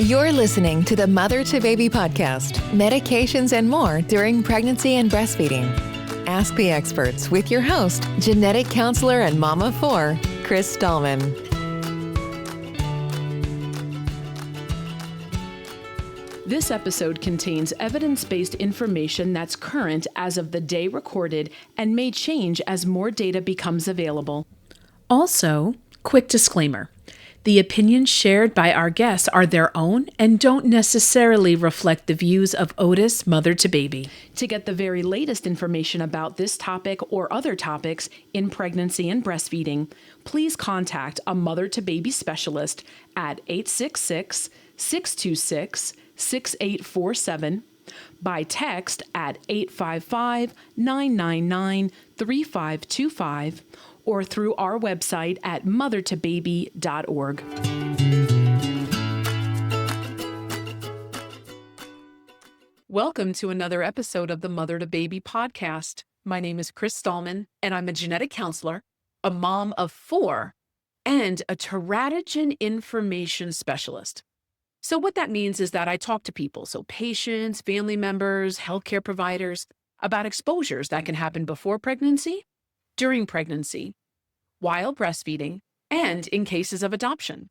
You're listening to the MotherToBaby Podcast, medications and more during pregnancy and breastfeeding. Ask the experts with your host, genetic counselor and mom of four, Chris Stallman. This episode contains evidence-based information that's current as of the day recorded and may change as more data becomes available. Also, quick disclaimer. The opinions shared by our guests are their own and don't necessarily reflect the views of Otis MotherToBaby. To get the very latest information about this topic or other topics in pregnancy and breastfeeding, please contact a MotherToBaby specialist at 866-626-6847, by text at 855-999-3525, or through our website at MotherToBaby.org. Welcome to another episode of the MotherToBaby Podcast. My name is Chris Stallman, and I'm a genetic counselor, a mom of four, and a teratogen information specialist. So what that means is that I talk to people, so patients, family members, healthcare providers, about exposures that can happen before pregnancy, during pregnancy, while breastfeeding, and in cases of adoption.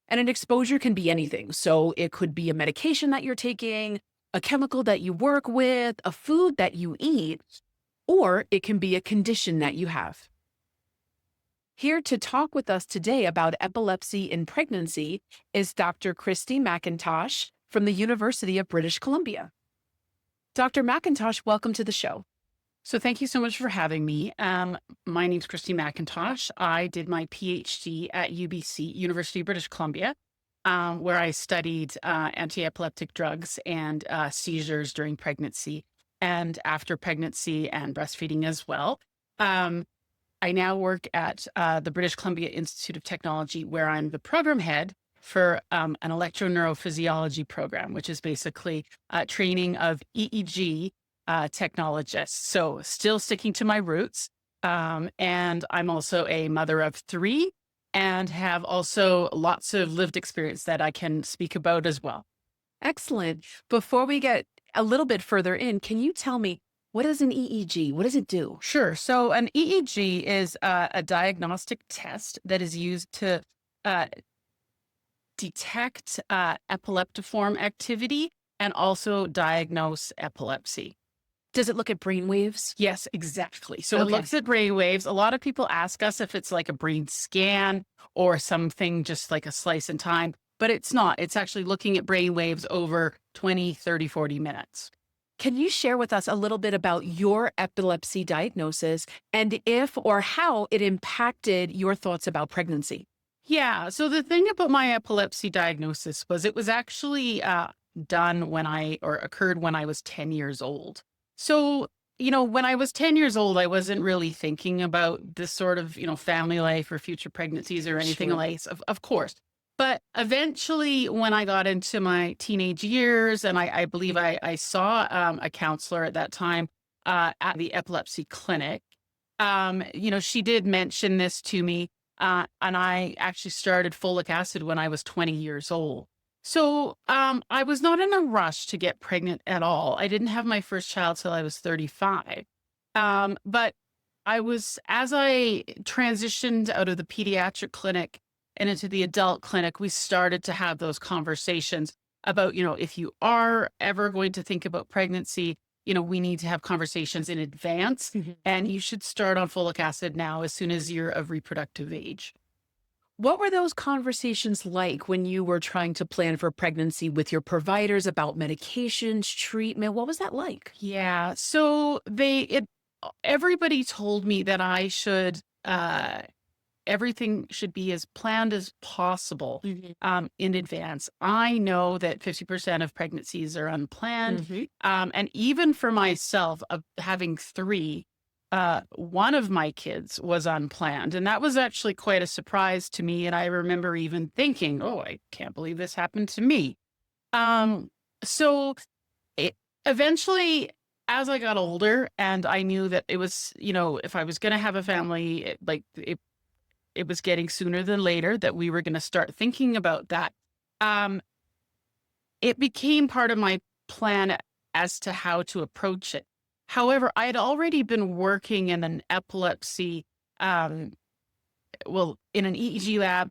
And an exposure can be anything. So it could be a medication that you're taking, a chemical that you work with, a food that you eat, or it can be a condition that you have. Here to talk with us today about epilepsy in pregnancy is Dr. Kristi McIntosh from the University of British Columbia. Dr. McIntosh, welcome to the show. So thank you so much for having me. My name's Kristi McIntosh. I did my PhD at UBC, University of British Columbia, where I studied anti-epileptic drugs and seizures during pregnancy and after pregnancy and breastfeeding as well. I now work at the British Columbia Institute of Technology, where I'm the program head for an electroneurophysiology program, which is basically training of EEG technologists. So still sticking to my roots. And I'm also a mother of three and have also lots of lived experience that I can speak about as well. Excellent. Before we get a little bit further in, can you tell me, what is an EEG? What does it do? Sure. So an EEG is a diagnostic test that is used to detect epileptiform activity and also diagnose epilepsy. Does it look at brain waves? Yes, exactly. So It looks at brain waves. A lot of people ask us if it's like a brain scan or something just like a slice in time, but it's not. It's actually looking at brain waves over 20, 30, 40 minutes. Can you share with us a little bit about your epilepsy diagnosis and if or how it impacted your thoughts about pregnancy? Yeah. So the thing about my epilepsy diagnosis was it was actually occurred when I was 10 years old. So, when I was 10 years old, I wasn't really thinking about this sort of, family life or future pregnancies or anything like that, of course. But eventually, when I got into my teenage years, and I believe I saw a counselor at that time at the epilepsy clinic, she did mention this to me, and I actually started folic acid when I was 20 years old. So I was not in a rush to get pregnant at all. I didn't have my first child till I was 35. But as I transitioned out of the pediatric clinic and into the adult clinic, we started to have those conversations about, if you are ever going to think about pregnancy, we need to have conversations in advance, and you should start on folic acid now as soon as you're of reproductive age. What were those conversations like when you were trying to plan for pregnancy with your providers about medications, treatment? What was that like? Yeah. So everybody told me that I should, everything should be as planned as possible in advance. I know that 50% of pregnancies are unplanned. And even for myself, of having three, one of my kids was unplanned. And that was actually quite a surprise to me. And I remember even thinking, oh, I can't believe this happened to me. Eventually, as I got older and I knew that it was, if I was going to have a family, it was getting sooner than later that we were going to start thinking about that. it became part of my plan as to how to approach it. However, I had already been working in an epilepsy, in an EEG lab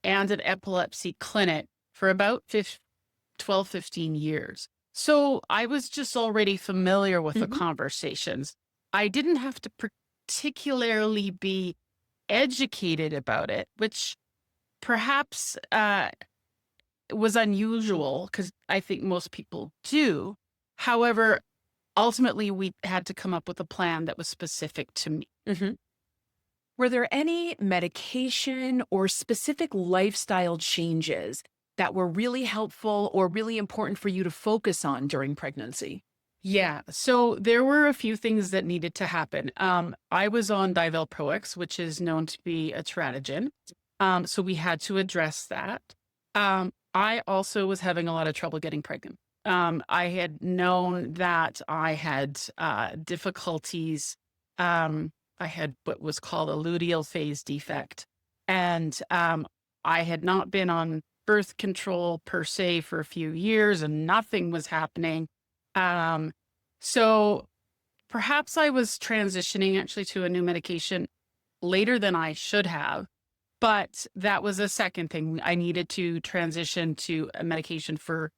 and an epilepsy clinic for about 12, 15 years. So I was just already familiar with the conversations. I didn't have to particularly be educated about it, which perhaps was unusual because I think most people do. However, ultimately, we had to come up with a plan that was specific to me. Were there any medication or specific lifestyle changes that were really helpful or really important for you to focus on during pregnancy? Yeah, so there were a few things that needed to happen. I was on divalproex, which is known to be a teratogen. So we had to address that. I also was having a lot of trouble getting pregnant. I had known that I had difficulties. I had what was called a luteal phase defect. And I had not been on birth control per se for a few years and nothing was happening. So perhaps I was transitioning actually to a new medication later than I should have. But that was a second thing. I needed to transition to a medication for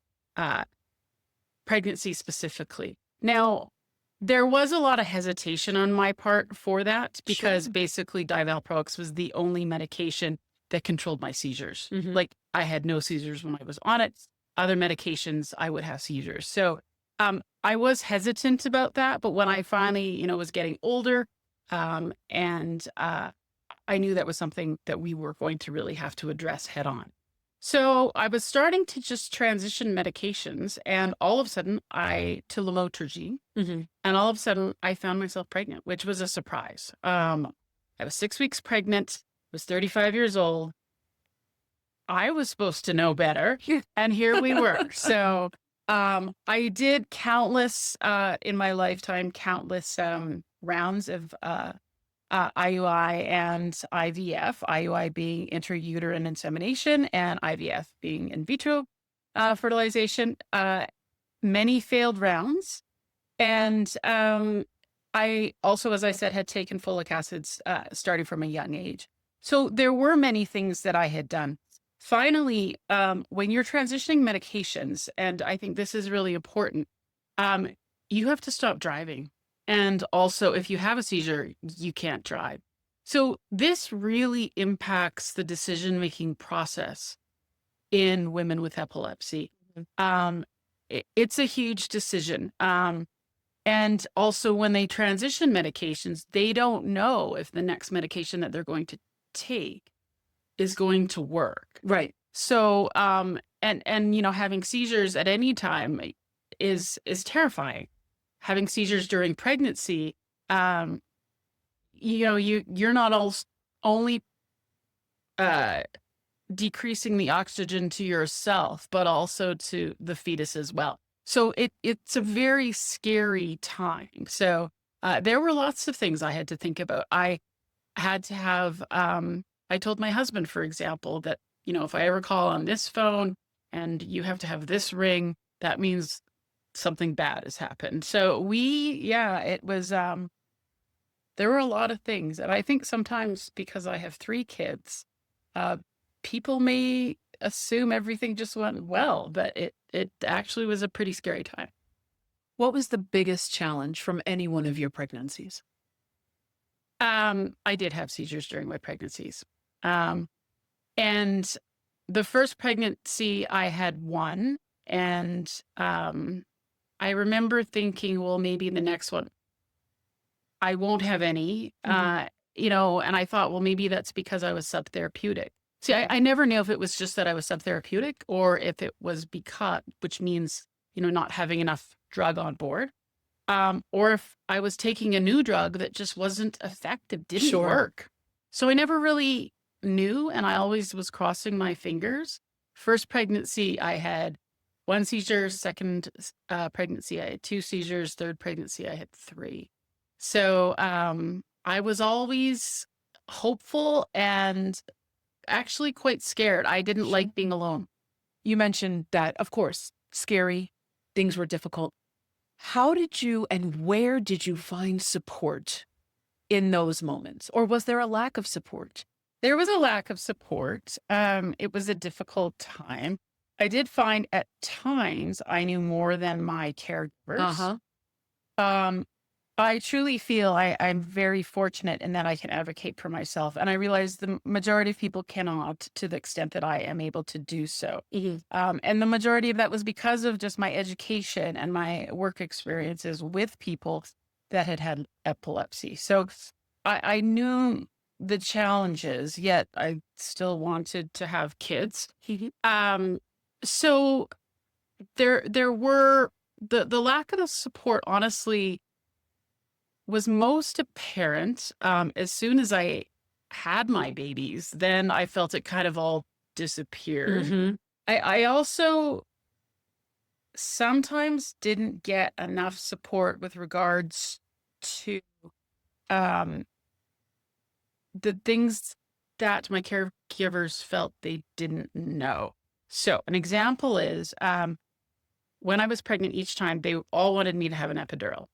pregnancy specifically. Now, there was a lot of hesitation on my part for that because basically divalproex was the only medication that controlled my seizures. Like I had no seizures when I was on it. Other medications, I would have seizures. So I was hesitant about that. But when I finally, was getting older and I knew that was something that we were going to really have to address head on. So I was starting to just transition medications and all of a sudden to lamotrigine. And all of a sudden I found myself pregnant, which was a surprise. I was 6 weeks pregnant, was 35 years old. I was supposed to know better. And here we were. So I did countless, in my lifetime, countless rounds of IUI and IVF, IUI being intrauterine insemination and IVF being in vitro fertilization, many failed rounds. And I also, as I said, had taken folic acids starting from a young age. So there were many things that I had done. Finally, when you're transitioning medications, and I think this is really important, you have to stop driving. And also, if you have a seizure, you can't drive. So this really impacts the decision-making process in women with epilepsy. It's a huge decision. And also, when they transition medications, they don't know if the next medication that they're going to take is going to work. Right. So, and having seizures at any time is terrifying. Having seizures during pregnancy, you're not only decreasing the oxygen to yourself, but also to the fetus as well. So it's a very scary time. So there were lots of things I had to think about. I had to have, I told my husband, for example, that, if I ever call on this phone and you have to have this ring, that means something bad has happened. So it was, there were a lot of things. And I think sometimes because I have 3 kids, people may assume everything just went well, but it actually was a pretty scary time. What was the biggest challenge from any one of your pregnancies? I did have seizures during my pregnancies. And the first pregnancy I had 1, and I remember thinking, well, maybe the next one I won't have any, and I thought, well, maybe that's because I was subtherapeutic. See, I never knew if it was just that I was subtherapeutic or if it was because, which means, not having enough drug on board, or if I was taking a new drug that just wasn't effective, didn't work. So I never really knew, and I always was crossing my fingers. First pregnancy, I had 1 seizure. Second pregnancy, I had 2 seizures. Third pregnancy, I had 3. So I was always hopeful and actually quite scared. I didn't like being alone. You mentioned that, of course, scary, things were difficult. How did you and where did you find support in those moments? Or was there a lack of support? There was a lack of support. It was a difficult time. I did find at times I knew more than my caregivers. Um, I truly feel I'm very fortunate in that I can advocate for myself. And I realize the majority of people cannot to the extent that I am able to do so. And the majority of that was because of just my education and my work experiences with people that had epilepsy. So I knew the challenges, yet I still wanted to have kids. So there were the lack of the support, honestly, was most apparent as soon as I had my babies. Then I felt it kind of all disappeared. I also sometimes didn't get enough support with regards to the things that my caregivers felt they didn't know. So an example is when I was pregnant each time, they all wanted me to have an epidural.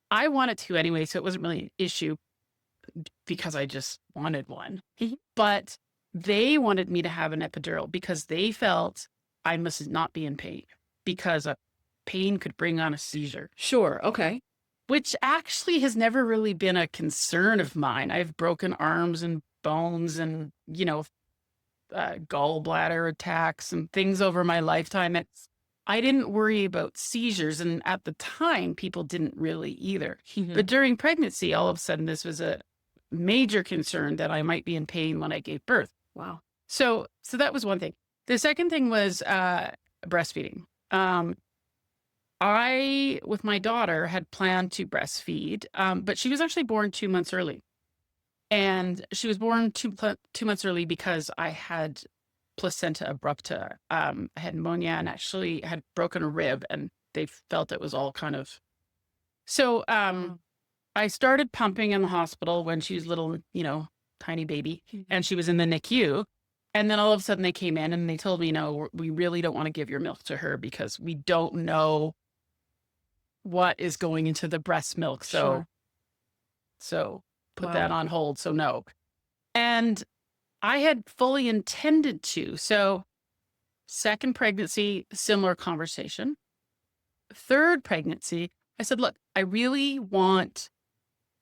I wanted to anyway, so it wasn't really an issue because I just wanted one. But they wanted me to have an epidural because they felt I must not be in pain because a pain could bring on a seizure. Sure. Okay. Which actually has never really been a concern of mine. I have broken arms and bones and, gallbladder attacks and things over my lifetime. I didn't worry about seizures. And at the time, people didn't really either. But during pregnancy, all of a sudden, this was a major concern that I might be in pain when I gave birth. Wow. So that was one thing. The second thing was breastfeeding. I, with my daughter, had planned to breastfeed, but she was actually born 2 months early. And she was born 2 months early because I had placenta abrupta. I had pneumonia and actually had broken a rib, and they felt it was all kind of... So I started pumping in the hospital when she was little, tiny baby, and she was in the NICU. And then all of a sudden they came in and they told me, no, we really don't want to give your milk to her because we don't know what is going into the breast milk. So put that on hold. So no. And I had fully intended to. So second pregnancy, similar conversation. Third pregnancy, I said, look, I really want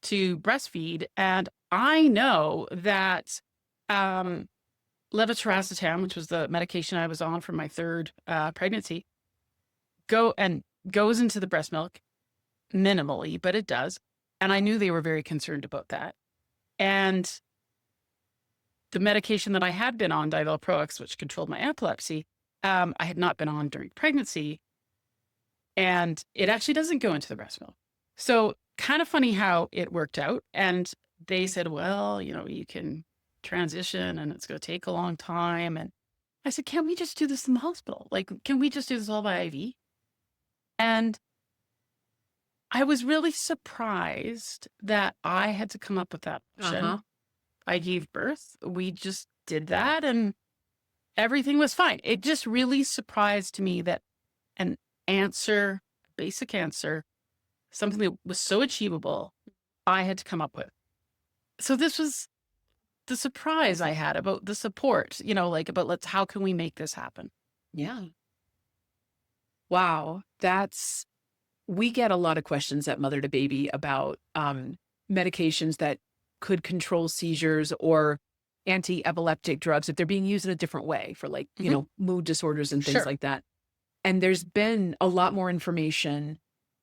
to breastfeed. And I know that levetiracetam, which was the medication I was on for my third pregnancy, goes into the breast milk minimally, but it does. And I knew they were very concerned about that. And the medication that I had been on, divalproex, which controlled my epilepsy, I had not been on during pregnancy. And it actually doesn't go into the breast milk. So kind of funny how it worked out. And they said, well, you can transition and it's going to take a long time. And I said, can't we just do this in the hospital? Like, can we just do this all by IV? And I was really surprised that I had to come up with that option. I gave birth. We just did that and everything was fine. It just really surprised me that an answer, basic answer, something that was so achievable, I had to come up with. So this was the surprise I had about the support, about how can we make this happen? Yeah. Wow. We get a lot of questions at MotherToBaby about medications that could control seizures or anti-epileptic drugs if they're being used in a different way for mood disorders and things like that. And there's been a lot more information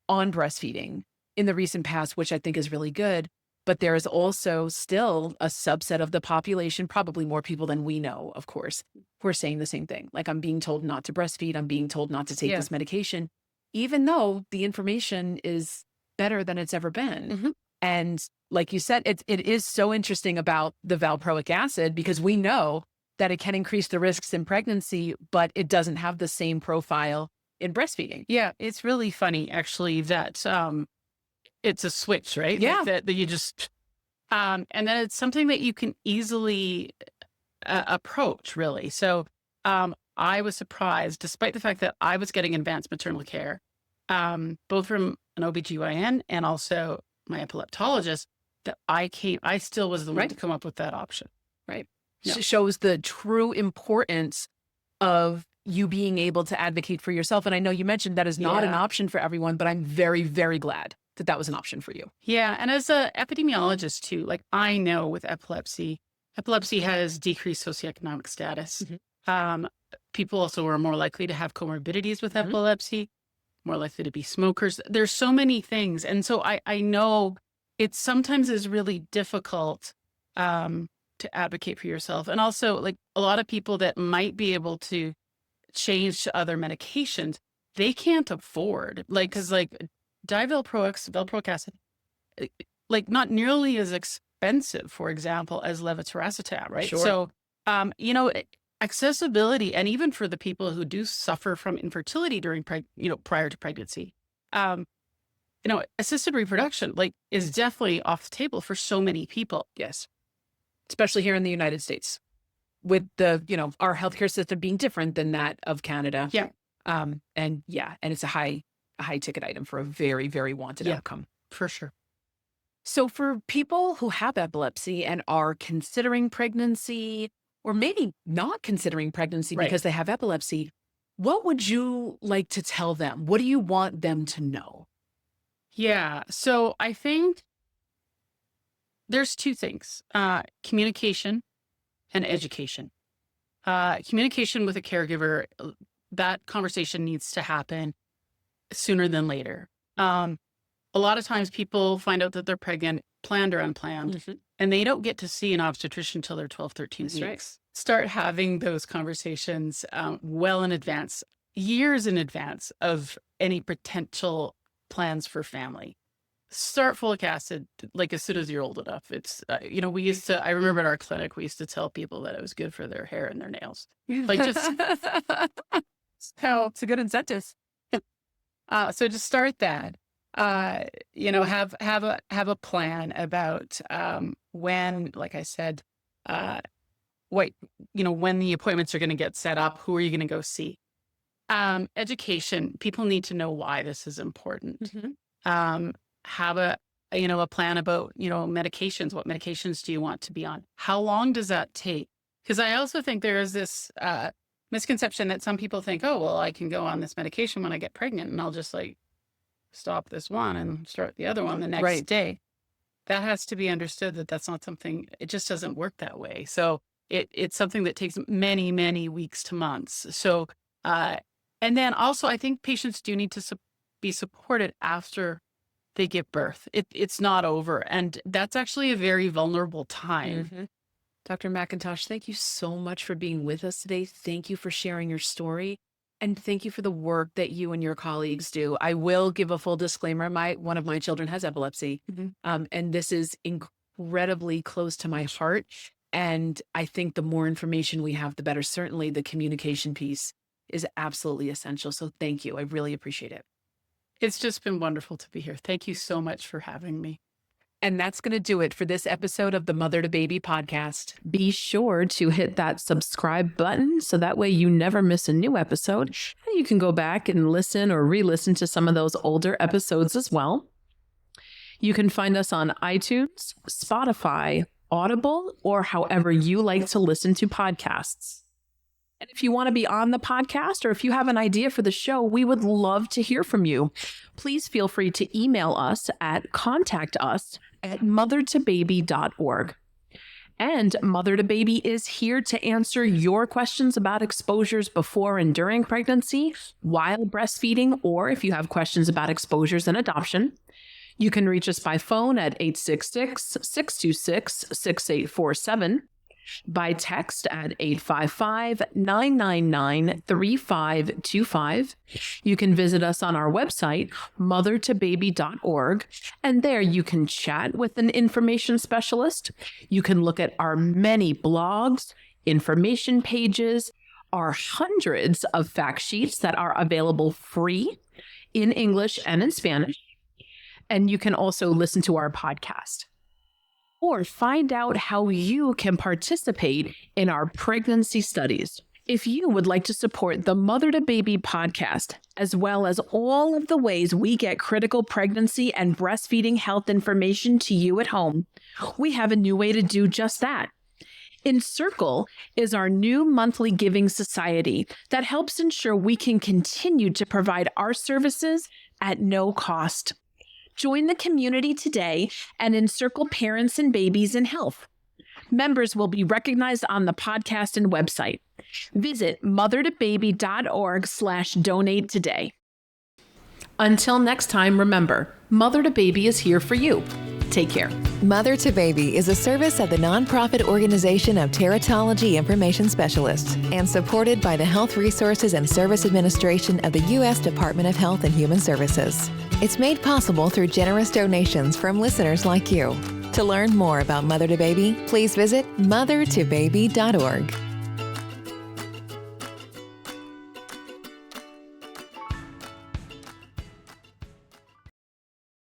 on breastfeeding in the recent past, which I think is really good. But there is also still a subset of the population, probably more people than we know, of course, who are saying the same thing. Like, I'm being told not to breastfeed. I'm being told not to take this medication, even though the information is better than it's ever been. And like you said, it is so interesting about the valproic acid because we know that it can increase the risks in pregnancy, but it doesn't have the same profile in breastfeeding. Yeah, it's really funny, actually, that it's a switch, right? Yeah. That you just, and then it's something that you can easily approach, really. So I was surprised, despite the fact that I was getting advanced maternal care, both from an OBGYN and also my epileptologist, that I still was the one to come up with that option. Right. Yeah. Shows the true importance of you being able to advocate for yourself. And I know you mentioned that is not an option for everyone, but I'm very, very glad that that was an option for you. Yeah. And as an epidemiologist too, like I know with epilepsy has decreased socioeconomic status. People also are more likely to have comorbidities with epilepsy, more likely to be smokers. There's so many things. And so I know it sometimes is really difficult to advocate for yourself. And also like a lot of people that might be able to change to other medications, they can't afford, like, because like valproic acid, like not nearly as expensive, for example, as levetiracetam, right? Sure. So, accessibility, and even for the people who do suffer from infertility during, prior to pregnancy, assisted reproduction, like, is definitely off the table for so many people. Yes. Especially here in the United States with the, our healthcare system being different than that of Canada. Yeah. And it's a high ticket item for a very, very wanted outcome. For sure. So for people who have epilepsy and are considering pregnancy, or maybe not considering pregnancy because they have epilepsy, what would you like to tell them? What do you want them to know? Yeah. So I think there's two things, communication and education. Communication with a caregiver, that conversation needs to happen sooner than later. A lot of times people find out that they're pregnant, planned or unplanned, and they don't get to see an obstetrician until they're 12, 13 weeks. Right. Start having those conversations well in advance, years in advance of any potential plans for family. Start folic acid like as soon as you're old enough. It's, I remember at our clinic, we used to tell people that it was good for their hair and their nails. Like just, so it's a good incentive. so just start that. Have a plan about when, like I said, when the appointments are going to get set up, who are you going to go see? Education. People need to know why this is important. Have a plan about, medications. What medications do you want to be on? How long does that take? Because I also think there is this misconception that some people think, oh, well, I can go on this medication when I get pregnant and I'll just like stop this one and start the other one the next day. That has to be understood that that's not something, it just doesn't work that way. So it's something that takes many, many weeks to months. So, and then also I think patients do need to be supported after they give birth. It's not over. And that's actually a very vulnerable time. Dr. McIntosh, thank you so much for being with us today. Thank you for sharing your story. And thank you for the work that you and your colleagues do. I will give a full disclaimer. One of my children has epilepsy. And this is incredibly close to my heart. And I think the more information we have, the better. Certainly the communication piece is absolutely essential. So thank you. I really appreciate it. It's just been wonderful to be here. Thank you so much for having me. And that's going to do it for this episode of the Mother to Baby podcast. Be sure to hit that subscribe button so that way you never miss a new episode. And you can go back and listen or re-listen to some of those older episodes as well. You can find us on iTunes, Spotify, Audible, or however you like to listen to podcasts. And if you want to be on the podcast or if you have an idea for the show, we would love to hear from you. Please feel free to email us at contact@MotherToBaby.org. And Mother to Baby is here to answer your questions about exposures before and during pregnancy, while breastfeeding, or if you have questions about exposures and adoption. You can reach us by phone at 866-626-6847. By text at 855-999-3525. You can visit us on our website, MotherToBaby.org, and there you can chat with an information specialist. You can look at our many blogs, information pages, our hundreds of fact sheets that are available free in English and in Spanish. And you can also listen to our podcast. Or find out how you can participate in our pregnancy studies. If you would like to support the Mother to Baby podcast, as well as all of the ways we get critical pregnancy and breastfeeding health information to you at home, we have a new way to do just that. Encircle is our new monthly giving society that helps ensure we can continue to provide our services at no cost. Join the community today and encircle parents and babies in health. Members will be recognized on the podcast and website. Visit mothertobaby.org/donate today. Until next time, remember, Mother to Baby is here for you. Take care. Mother to Baby is a service of the nonprofit organization of Teratology Information Specialists and supported by the Health Resources and Service Administration of the U.S. Department of Health and Human Services. It's made possible through generous donations from listeners like you. To learn more about Mother to Baby, please visit mothertobaby.org.